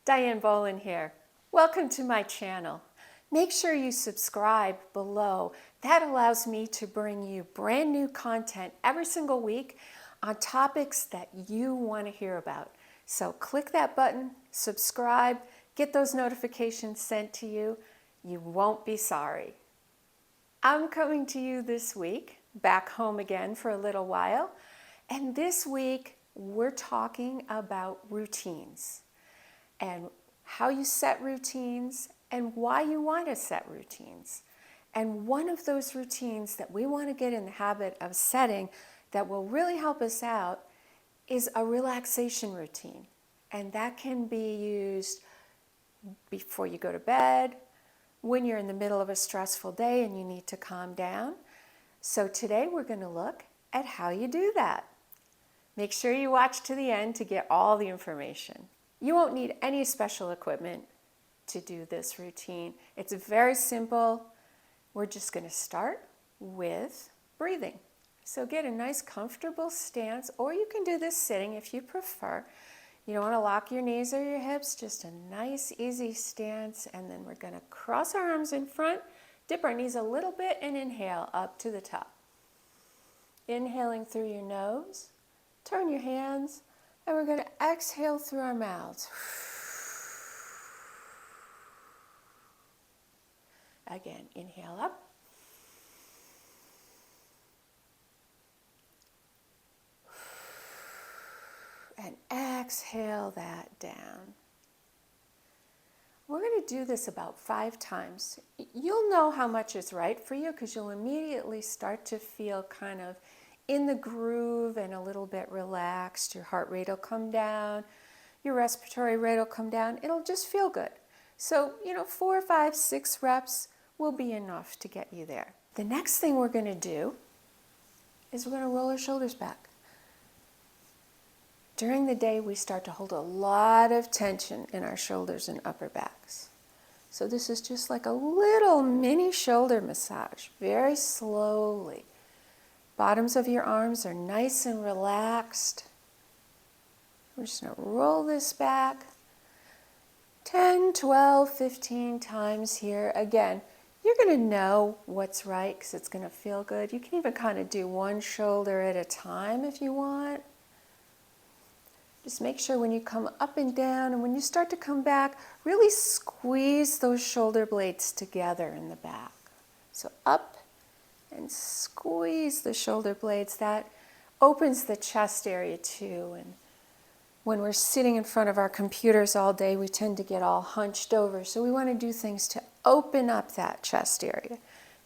Diane here. Welcome to my channel. Make sure you subscribe below. That allows me to bring you brand new content every single week on topics that you want to hear about. So click that button, subscribe, get those notifications sent to you. You won't be sorry. I'm coming to you this week, back home again for a little while. And this week, we're talking about routines and how you set routines and why you want to set routines. And one of those routines that we want to get in the habit of setting that will really help us out is a relaxation routine. And that can be used before you go to bed, when you're in the middle of a stressful day and you need to calm down. So today we're going to look at how you do that. Make sure you watch to the end to get all the information. You won't need any special equipment to do this routine. It's very simple. We're just going to start with breathing. So get a nice comfortable stance, or you can do this sitting if you prefer. You don't want to lock your knees or your hips, just a nice easy stance, and then we're going to cross our arms in front, dip our knees a little bit, and inhale up to the top. Inhaling through your nose, turn your hands, and we're going to exhale through our mouths. Again, inhale up. And exhale that down. We're going to do this about 5 times. You'll know how much is right for you because you'll immediately start to feel kind of in the groove and a little bit relaxed. Your heart rate will come down. Your respiratory rate will come down. It'll just feel good. So, 4, 5, 6 reps will be enough to get you there. The next thing we're going to do is we're going to roll our shoulders back. During the day, we start to hold a lot of tension in our shoulders and upper backs. So this is just like a little mini shoulder massage, very slowly. Bottoms of your arms are nice and relaxed. We're just going to roll this back 10, 12, 15 times here. Again, you're going to know what's right because it's going to feel good. You can even kind of do one shoulder at a time if you want. Just make sure when you come up and down and when you start to come back, really squeeze those shoulder blades together in the back. So up and squeeze the shoulder blades. That opens the chest area too. And when we're sitting in front of our computers all day, we tend to get all hunched over. So we want to do things to open up that chest area.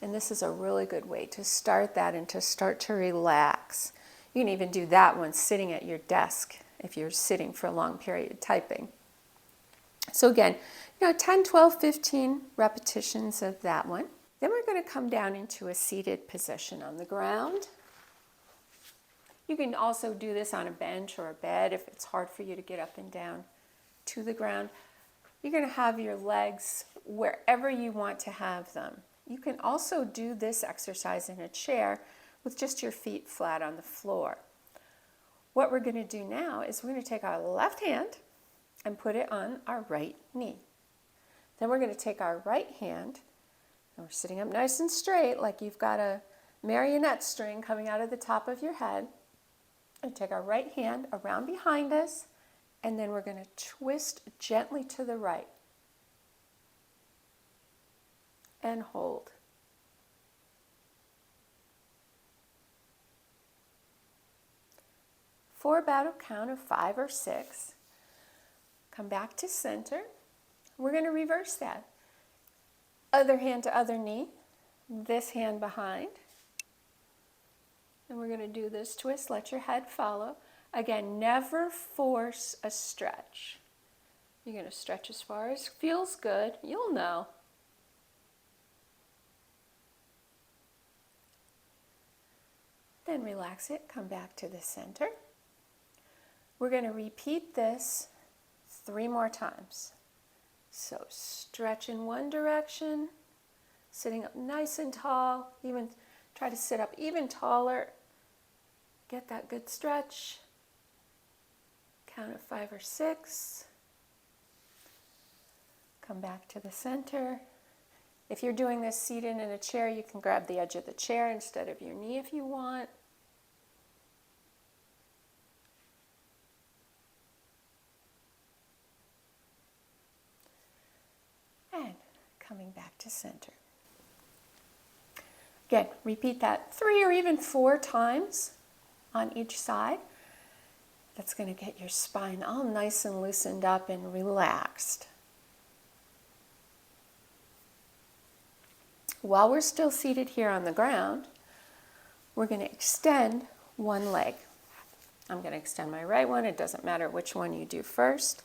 And this is a really good way to start that and to start to relax. You can even do that one sitting at your desk if you're sitting for a long period typing. So again, 10, 12, 15 repetitions of that one. Then we're going to come down into a seated position on the ground. You can also do this on a bench or a bed if it's hard for you to get up and down to the ground. You're going to have your legs wherever you want to have them. You can also do this exercise in a chair with just your feet flat on the floor. What we're going to do now is we're going to take our left hand and put it on our right knee. Then we're going to take our right hand, and we're sitting up nice and straight like you've got a marionette string coming out of the top of your head. And take our right hand around behind us, and then we're going to twist gently to the right. And hold. For about a count of 5 or 6, come back to center. We're going to reverse that. Other hand to other knee, this hand behind. And we're going to do this twist, let your head follow. Again, never force a stretch. You're going to stretch as far as feels good. You'll know. Then relax it, come back to the center. We're going to repeat this 3 more times. So stretch in one direction, sitting up nice and tall, even try to sit up even taller. Get that good stretch. Count of 5 or 6. Come back to the center. If you're doing this seated in a chair, you can grab the edge of the chair instead of your knee if you want. And coming back to center. Again, repeat that 3 or even 4 times on each side. That's going to get your spine all nice and loosened up and relaxed. While we're still seated here on the ground, we're going to extend one leg. I'm going to extend my right one. It doesn't matter which one you do first.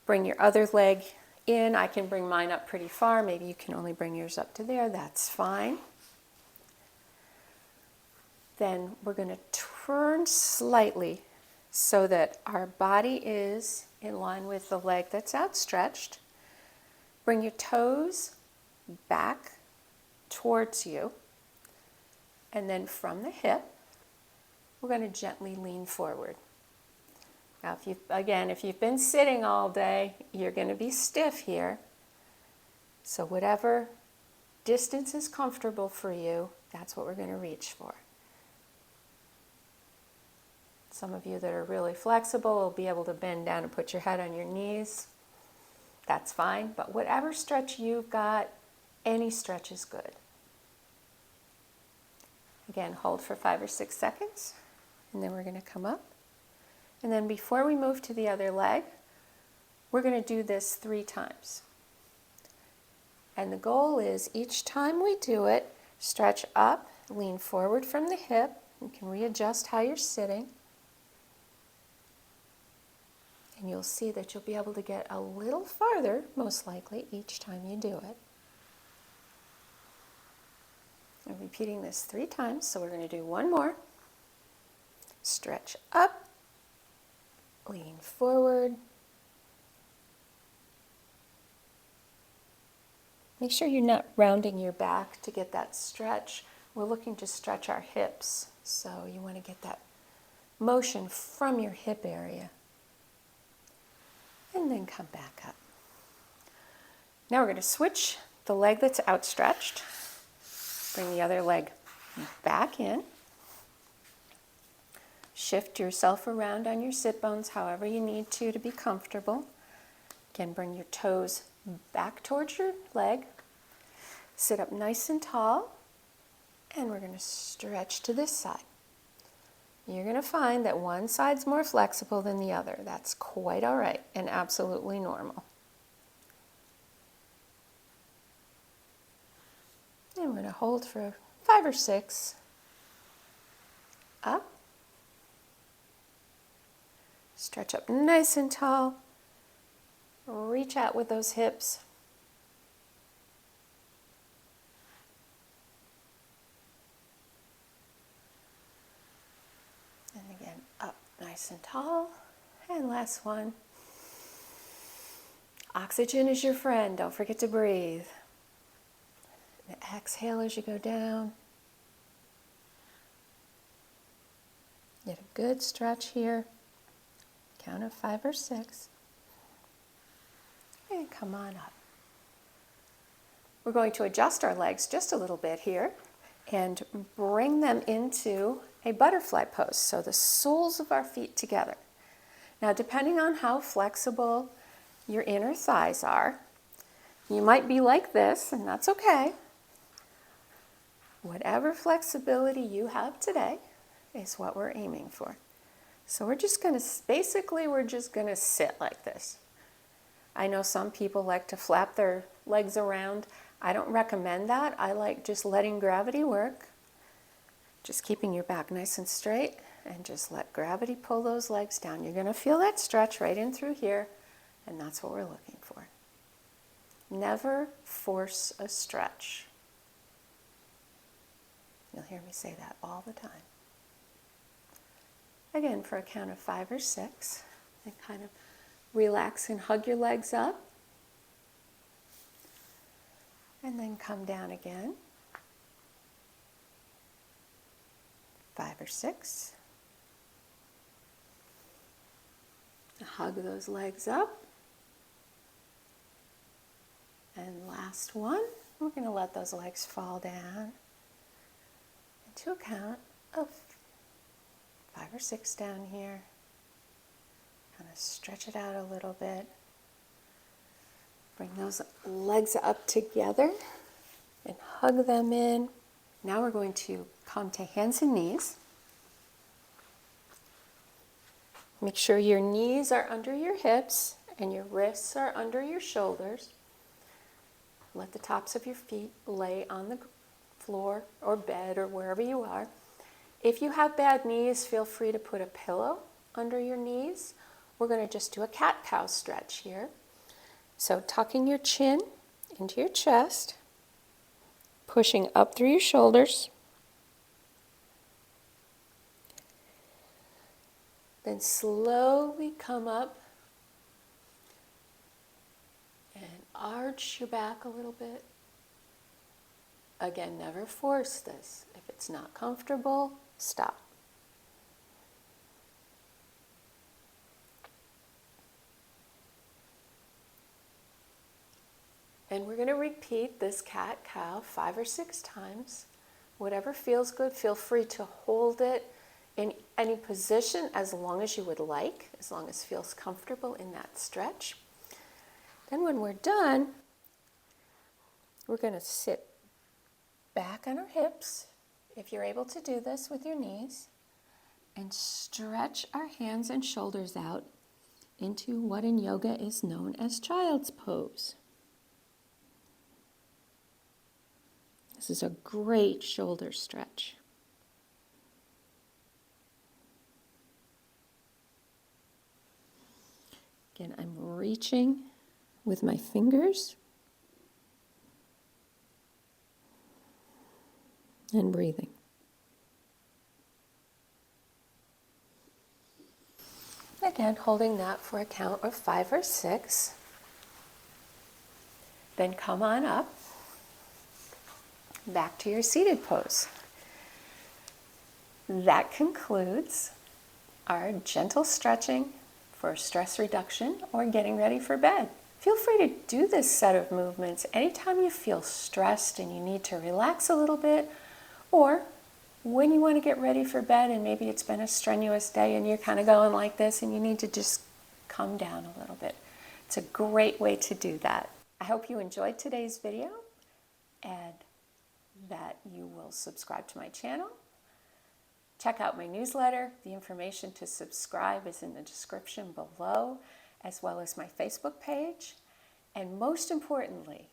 Bring your other leg in. I can bring mine up pretty far. Maybe you can only bring yours up to there. That's fine. Then we're going to turn slightly so that our body is in line with the leg that's outstretched. Bring your toes back towards you. And then from the hip, we're going to gently lean forward. Now, if you've been sitting all day, you're going to be stiff here. So whatever distance is comfortable for you, that's what we're going to reach for. Some of you that are really flexible will be able to bend down and put your head on your knees. That's fine, but whatever stretch you've got, any stretch is good. Again, hold for 5 or 6 seconds, and then we're going to come up. And then before we move to the other leg, we're going to do this 3 times. And the goal is each time we do it, stretch up, lean forward from the hip. You can readjust how you're sitting. And you'll see that you'll be able to get a little farther, most likely, each time you do it. I'm repeating this 3 times, so we're going to do one more. Stretch up, lean forward. Make sure you're not rounding your back to get that stretch. We're looking to stretch our hips, so you want to get that motion from your hip area. And then come back up. Now we're going to switch the leg that's outstretched. Bring the other leg back in. Shift yourself around on your sit bones however you need to be comfortable. Again, bring your toes back towards your leg. Sit up nice and tall. And we're going to stretch to this side. You're going to find that one side's more flexible than the other. That's quite all right and absolutely normal. And we're going to hold for 5 or 6. Up. Stretch up nice and tall. Reach out with those hips. And again, up nice and tall. And last one. Oxygen is your friend. Don't forget to breathe. And exhale as you go down. Get a good stretch here. Count of 5 or 6. And come on up. We're going to adjust our legs just a little bit here and bring them into a butterfly pose. So the soles of our feet together. Now, depending on how flexible your inner thighs are, you might be like this, and that's okay. Whatever flexibility you have today is what we're aiming for. So we're just going to sit like this. I know some people like to flap their legs around. I don't recommend that. I like just letting gravity work. Just keeping your back nice and straight and just let gravity pull those legs down. You're going to feel that stretch right in through here, and that's what we're looking for. Never force a stretch. You'll hear me say that all the time. Again, for a count of 5 or 6, and kind of relax and hug your legs up. And then come down again. 5 or 6. Hug those legs up. And last one, we're going to let those legs fall down into a count of 5 or 6 down here. Kind of stretch it out a little bit. Bring those legs up together and hug them in. Now we're going to come to hands and knees. Make sure your knees are under your hips and your wrists are under your shoulders. Let the tops of your feet lay on the floor or bed or wherever you are. If you have bad knees, feel free to put a pillow under your knees. We're going to just do a cat-cow stretch here. So tucking your chin into your chest, pushing up through your shoulders, then slowly come up and arch your back a little bit. Again, never force this. If it's not comfortable, stop. And we're going to repeat this cat-cow 5 or 6 times. Whatever feels good, feel free to hold it in any position as long as you would like, as long as it feels comfortable in that stretch. Then when we're done, we're going to sit back on our hips, if you're able to do this with your knees, and stretch our hands and shoulders out into what in yoga is known as child's pose. This is a great shoulder stretch. Again, I'm reaching with my fingers and breathing. Again, holding that for a count of 5 or 6. Then come on up, back to your seated pose. That concludes our gentle stretching for stress reduction or getting ready for bed. Feel free to do this set of movements anytime you feel stressed and you need to relax a little bit, or when you want to get ready for bed and maybe it's been a strenuous day and you're kind of going like this and you need to just come down a little bit. It's a great way to do that. I hope you enjoyed today's video and that you will subscribe to my channel. Check out my newsletter. The information to subscribe is in the description below, as well as my Facebook page. And most importantly,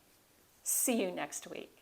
see you next week.